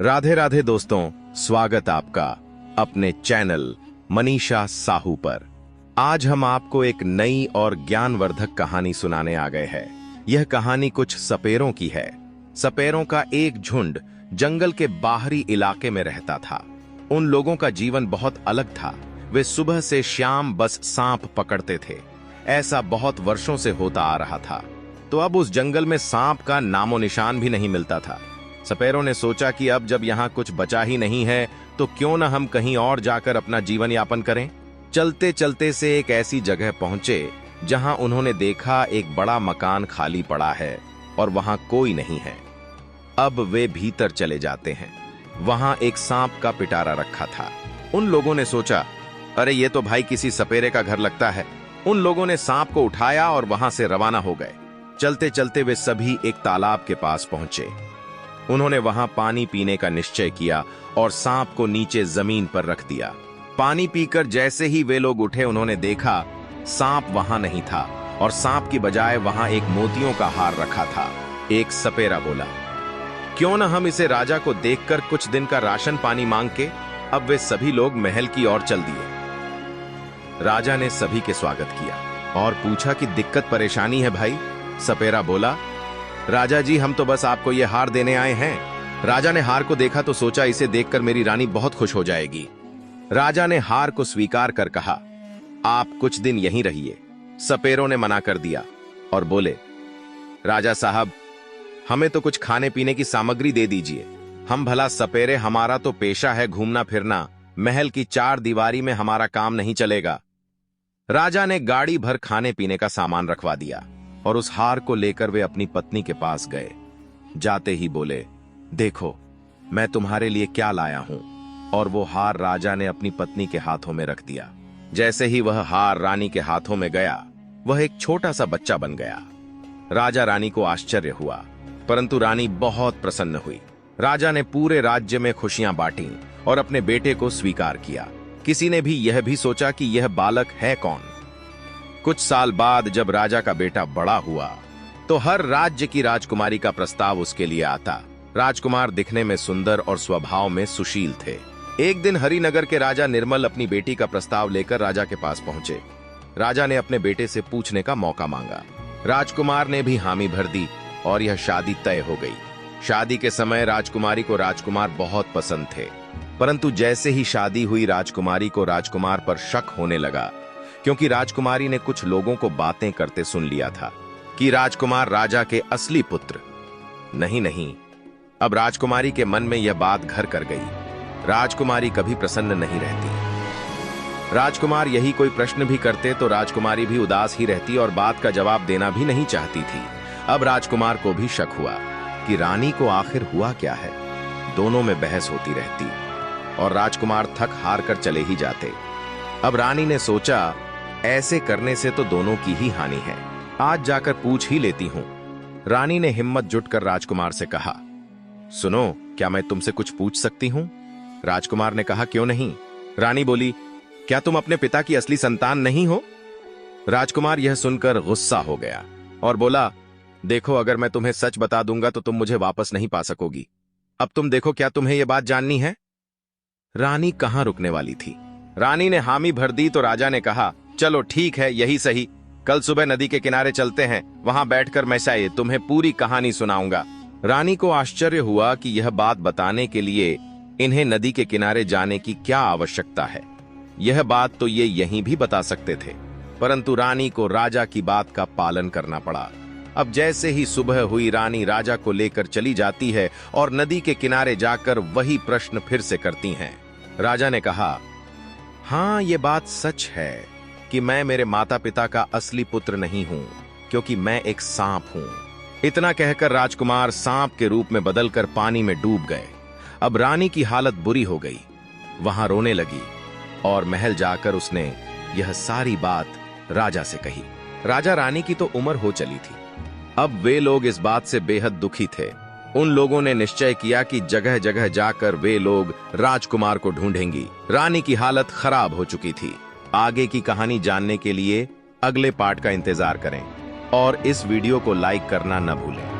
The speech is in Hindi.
राधे राधे दोस्तों, स्वागत आपका अपने चैनल मनीषा साहू पर। आज हम आपको एक नई और ज्ञानवर्धक कहानी सुनाने आ गए हैं। यह कहानी कुछ सपेरों की है। सपेरों का एक झुंड जंगल के बाहरी इलाके में रहता था। उन लोगों का जीवन बहुत अलग था। वे सुबह से शाम बस सांप पकड़ते थे। ऐसा बहुत वर्षों से होता आ रहा था। तो अब उस जंगल में सांप का नामो निशान भी नहीं मिलता था। सपेरों ने सोचा कि अब जब यहाँ कुछ बचा ही नहीं है तो क्यों न हम कहीं और जाकर अपना जीवन यापन करें। चलते चलते से एक ऐसी जगह पहुंचे जहां उन्होंने देखा एक बड़ा मकान खाली पड़ा है और वहां कोई नहीं है। अब वे भीतर चले जाते हैं। वहां एक सांप का पिटारा रखा था। उन लोगों ने सोचा, अरे ये तो भाई किसी सपेरे का घर लगता है। उन लोगों ने सांप को उठाया और वहां से रवाना हो गए। चलते चलते वे सभी एक तालाब के पास पहुंचे। उन्होंने वहां पानी पीने का निश्चय किया और सांप को नीचे जमीन पर रख दिया। पानी पीकर जैसे ही वे लोग उठे, उन्होंने देखा सांप वहां नहीं था और सांप की बजाय वहां एक मोतियों का हार रखा था। एक सपेरा बोला, क्यों न हम इसे राजा को देखकर कुछ दिन का राशन पानी मांग के। अब वे सभी लोग महल की ओर चल दिए। राजा ने सभी के स्वागत किया और पूछा कि दिक्कत परेशानी है भाई। सपेरा बोला, राजा जी, हम तो बस आपको ये हार देने आए हैं। राजा ने हार को देखा तो सोचा इसे देखकर मेरी रानी बहुत खुश हो जाएगी। राजा ने हार को स्वीकार कर कहा, आप कुछ दिन यहीं रहिए। सपेरों ने मना कर दिया और बोले, राजा साहब, हमें तो कुछ खाने पीने की सामग्री दे दीजिए। हम भला सपेरे, हमारा तो पेशा है घूमना फिरना। महल की चार दीवारी में हमारा काम नहीं चलेगा। राजा ने गाड़ी भर खाने पीने का सामान रखवा दिया और उस हार को लेकर वे अपनी पत्नी के पास गए। जाते ही बोले, देखो मैं तुम्हारे लिए क्या लाया हूं। और वो हार राजा ने अपनी पत्नी के हाथों में रख दिया। जैसे ही वह हार रानी के हाथों में गया, वह एक छोटा सा बच्चा बन गया। राजा रानी को आश्चर्य हुआ, परंतु रानी बहुत प्रसन्न हुई। राजा ने पूरे राज्य में खुशियां बांटी और अपने बेटे को स्वीकार किया। किसी ने भी यह भी सोचा कि यह बालक है कौन। कुछ साल बाद जब राजा का बेटा बड़ा हुआ तो हर राज्य की राजकुमारी का प्रस्ताव उसके लिए आता। राजकुमार दिखने में सुंदर और स्वभाव में सुशील थे। एक दिन हरिनगर के राजा निर्मल अपनी बेटी का प्रस्ताव लेकर राजा के पास पहुंचे। राजा ने अपने बेटे से पूछने का मौका मांगा। राजकुमार ने भी हामी भर दी और यह शादी तय हो गई। शादी के समय राजकुमारी को राजकुमार बहुत पसंद थे, परंतु जैसे ही शादी हुई राजकुमारी को राजकुमार पर शक होने लगा, क्योंकि राजकुमारी ने कुछ लोगों को बातें करते सुन लिया था कि राजकुमार राजा के असली पुत्र नहीं। अब राजकुमारी के मन में यह बात घर कर गई। राजकुमारी कभी प्रसन्न नहीं रहती। राजकुमार यही कोई प्रश्न भी करते तो राजकुमारी भी उदास ही रहती और बात का जवाब देना भी नहीं चाहती थी। अब राजकुमार को भी शक हुआ कि रानी को आखिर हुआ क्या है। दोनों में बहस होती रहती और राजकुमार थक हार कर चले ही जाते। अब रानी ने सोचा, ऐसे करने से तो दोनों की ही हानि है। आज जाकर पूछ ही लेती हूं। रानी ने हिम्मत जुटकर राजकुमार से कहा, सुनो, क्या मैं तुमसे कुछ पूछ सकती हूं? राजकुमार ने कहा, क्यों नहीं। रानी बोली, क्या तुम अपने पिता की असली संतान नहीं हो? राजकुमार यह सुनकर गुस्सा हो गया और बोला, देखो, अगर मैं तुम्हें सच बता दूंगा तो तुम मुझे वापस नहीं पा सकोगी। अब तुम देखो, क्या तुम्हें यह बात जाननी है? रानी कहां रुकने वाली थी। रानी ने हामी भर दी तो राजा ने कहा, चलो ठीक है, यही सही। कल सुबह नदी के किनारे चलते हैं। वहां बैठकर मैं शायद तुम्हें पूरी कहानी सुनाऊंगा। रानी को आश्चर्य हुआ कि यह बात बताने के लिए इन्हें नदी के किनारे जाने की क्या आवश्यकता है। यह बात तो ये यहीं भी बता सकते थे, परंतु रानी को राजा की बात का पालन करना पड़ा। अब जैसे ही सुबह हुई, रानी राजा को लेकर चली जाती है और नदी के किनारे जाकर वही प्रश्न फिर से करती हैं। राजा ने कहा, हाँ, ये बात सच है कि मैं मेरे माता पिता का असली पुत्र नहीं हूं, क्योंकि मैं एक सांप हूं। इतना कहकर राजकुमार सांप के रूप में बदलकर पानी में डूब गए। अब रानी की हालत बुरी हो गई। वहां रोने लगी और महल जाकर उसने यह सारी बात राजा से कही। राजा रानी की तो उम्र हो चली थी। अब वे लोग इस बात से बेहद दुखी थे। उन लोगों ने निश्चय किया कि जगह जगह जाकर वे लोग राजकुमार को ढूंढेंगी। रानी की हालत खराब हो चुकी थी। आगे की कहानी जानने के लिए अगले पार्ट का इंतजार करें और इस वीडियो को लाइक करना न भूलें।